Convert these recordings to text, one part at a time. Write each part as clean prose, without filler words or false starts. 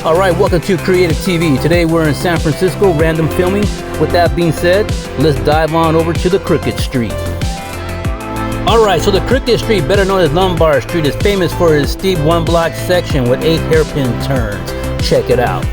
All right, welcome to Creative TV. Today we're in San Francisco, random filming. With that being said, let's dive on over to the Crooked Street. All right, so the Crooked Street, better known as Lombard Street, is famous for its steep one-block section with 8 hairpin turns. Check it out.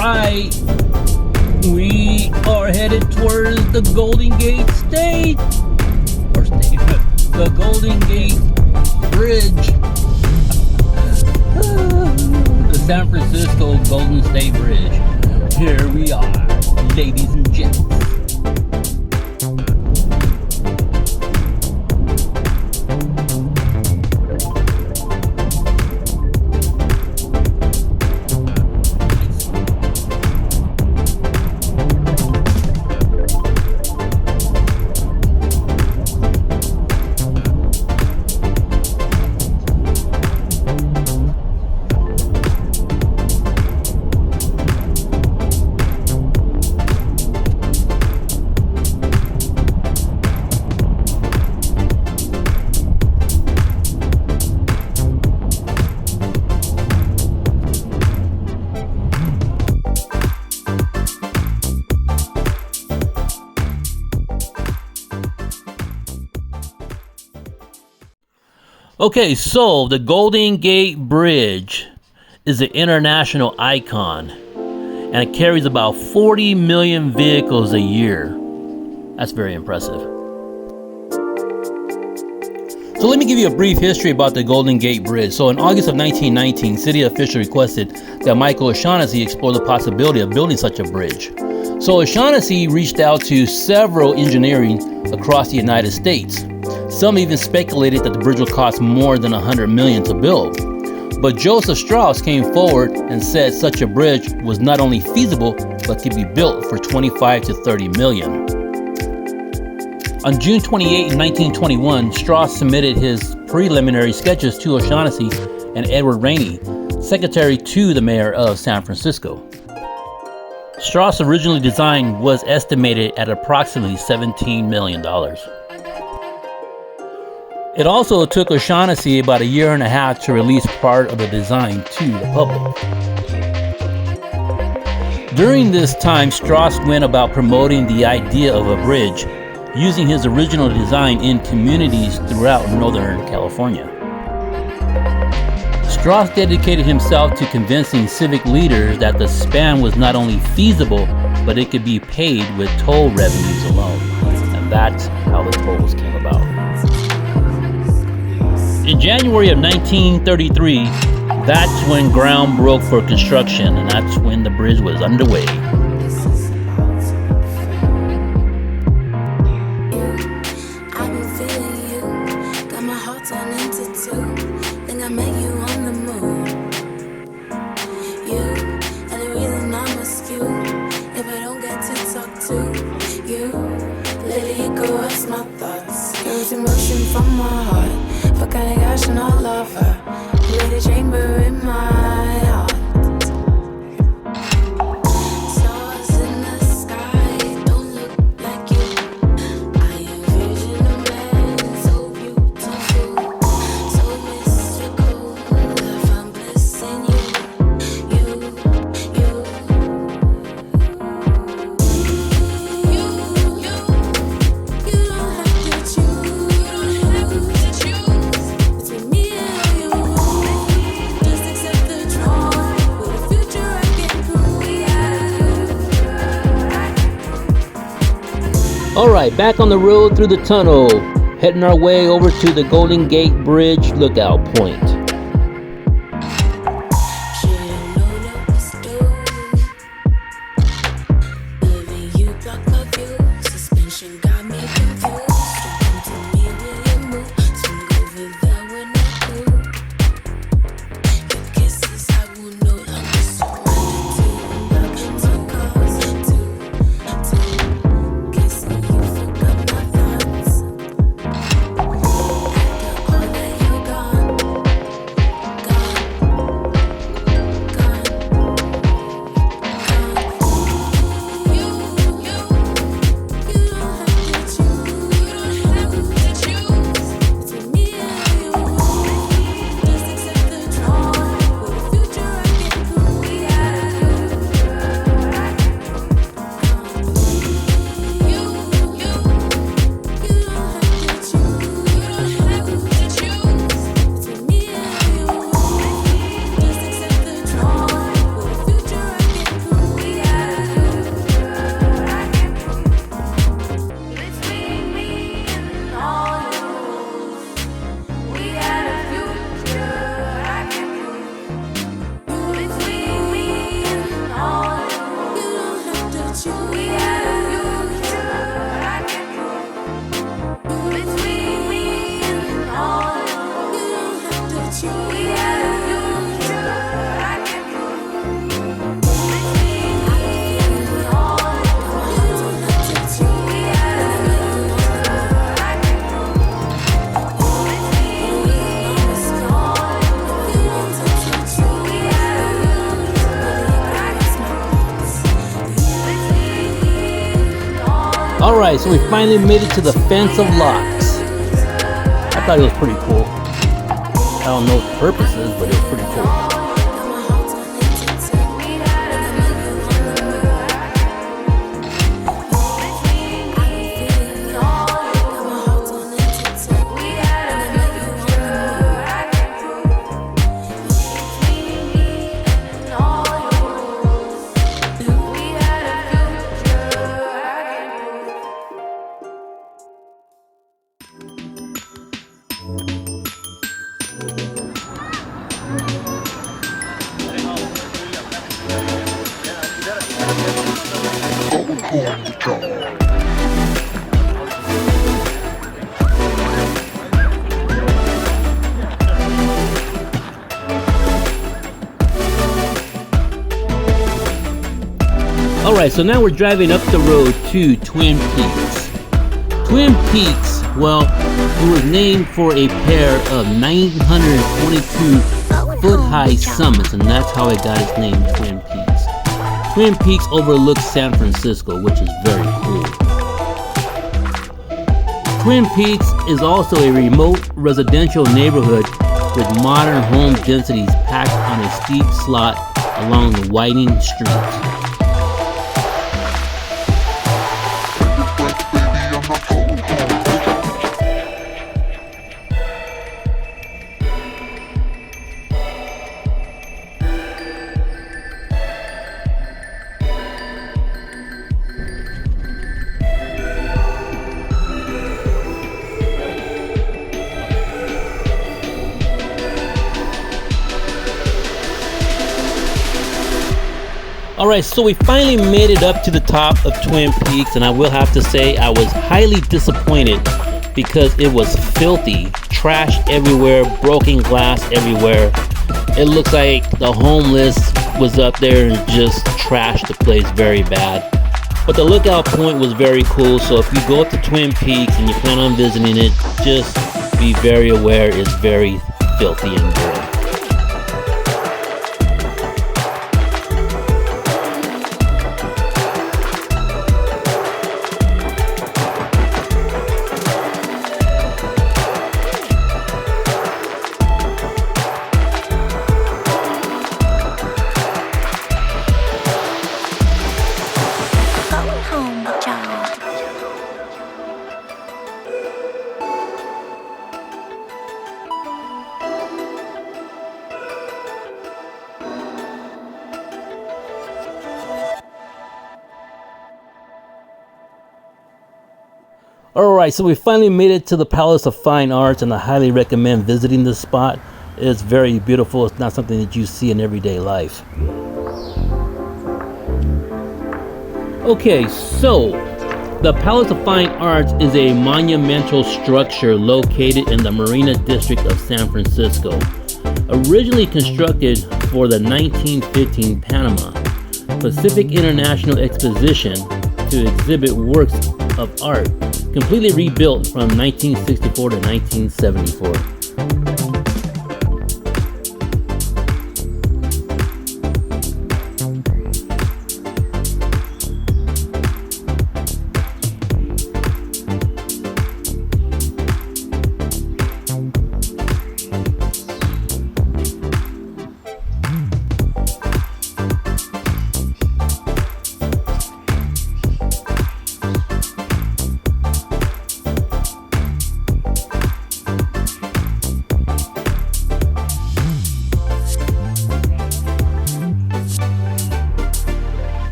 right, we are headed towards the Golden Gate State, the Golden Gate Bridge, the San Francisco Golden State Bridge. Here we are, ladies and gents. Okay, so the Golden Gate Bridge is an international icon, and it carries about 40 million vehicles a year. That's very impressive. So let me give you a brief history about the Golden Gate Bridge. So in August of 1919, city officials requested that Michael O'Shaughnessy explore the possibility of building such a bridge. So O'Shaughnessy reached out to several engineering across the United States. Some even speculated that the bridge would cost more than $100 million to build. But Joseph Strauss came forward and said such a bridge was not only feasible, but could be built for $25 to $30 million. On June 28, 1921, Strauss submitted his preliminary sketches to O'Shaughnessy and Edward Rainey, secretary to the mayor of San Francisco. Strauss' original design was estimated at approximately $17 million. It also took O'Shaughnessy about a year and a half to release part of the design to the public. During this time, Strauss went about promoting the idea of a bridge, using his original design in communities throughout Northern California. Strauss dedicated himself to convincing civic leaders that the span was not only feasible, but it could be paid with toll revenues alone. And that's how the tolls came about. In January of 1933, that's when ground broke for construction, and that's when the bridge was underway. Alright, back on the road through the tunnel, heading our way over to the Golden Gate Bridge lookout point. Alright, so we finally made it to the Fence of Locks. I thought it was pretty cool. I don't know what the purpose is, but it was pretty cool. Alright, so now we're driving up the road to Twin Peaks. Twin Peaks, well, it was named for a pair of 922-foot-high summits, and that's how it got its name, Twin Peaks. Twin Peaks overlooks San Francisco, which is very cool. Twin Peaks is also a remote residential neighborhood with modern home densities packed on a steep slot along the winding streets. Alright, so we finally made it up to the top of Twin Peaks, and I will have to say I was highly disappointed because it was filthy. Trash everywhere, broken glass everywhere. It looks like the homeless was up there and just trashed the place very bad. But the lookout point was very cool, so if you go up to Twin Peaks and you plan on visiting it, just be very aware it's very filthy and dirty. Alright, so we finally made it to the Palace of Fine Arts, and I highly recommend visiting this spot. It's very beautiful. It's not something that you see in everyday life. Okay, so the Palace of Fine Arts is a monumental structure located in the Marina District of San Francisco. Originally constructed for the 1915 Panama Pacific International Exposition to exhibit works of art, completely rebuilt from 1964 to 1974.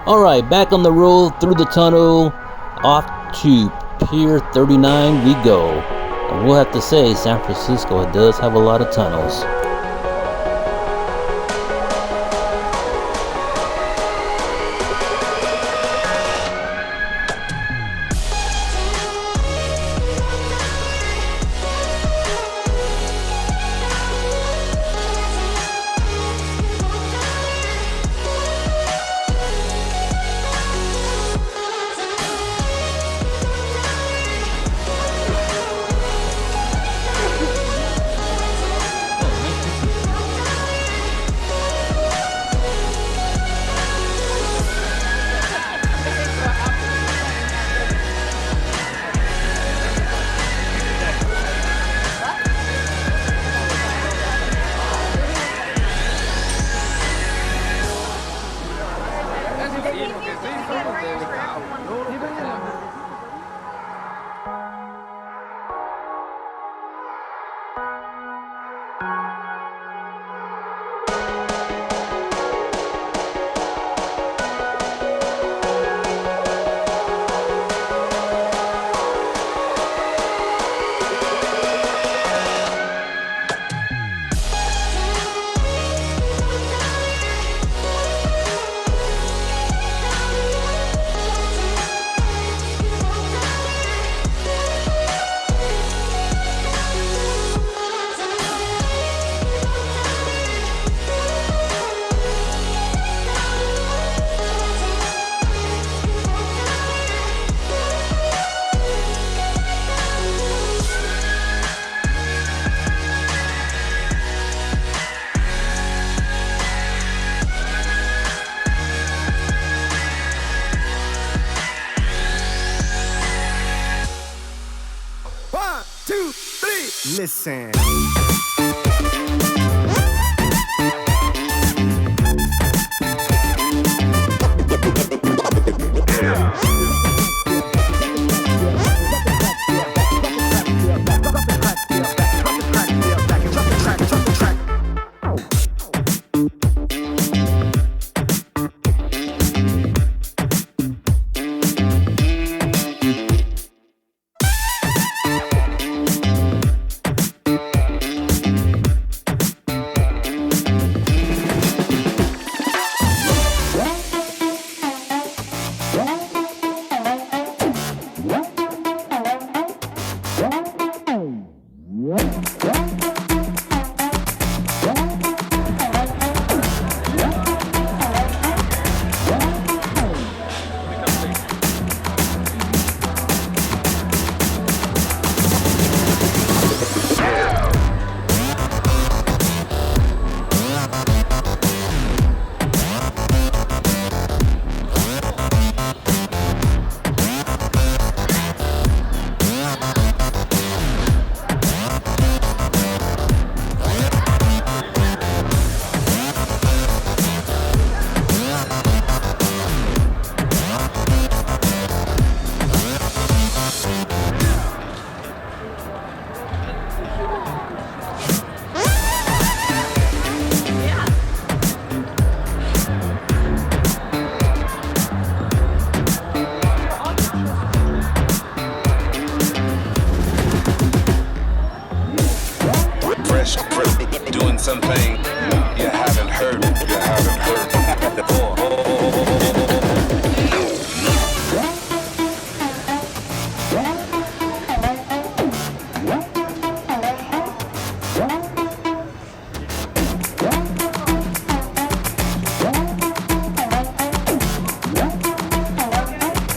Alright, back on the road through the tunnel, off to Pier 39 we go. And we'll have to say, San Francisco does have a lot of tunnels. Listen. Doing something you haven't heard before.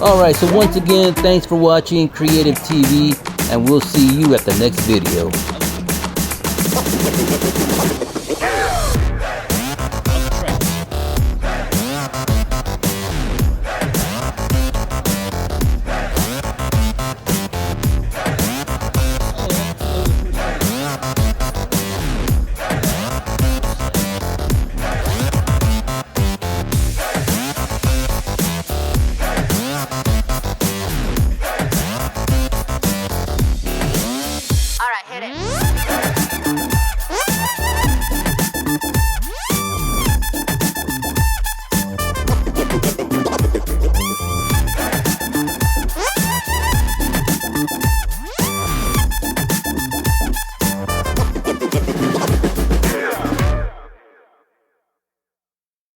Alright, so once again, thanks for watching Creative TV, and we'll see you at the next video.